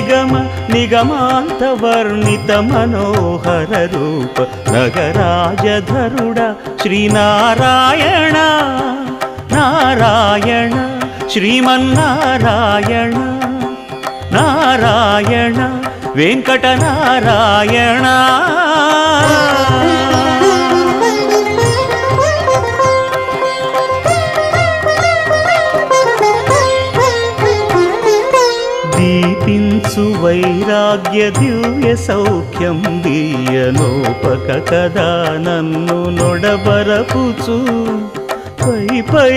నిగమ నిగమాంత వర్ణిత మనోహర రూప నగరాజధరుడ శ్రీనారాయణ నారాయణ శ్రీమన్నారాయణ నారాయణ వెంకటనారాయణ. దీపించు వైరాగ్య దివ్య సౌఖ్యం దీయనోపక కదా నన్ను నొడబరపుచు పై పై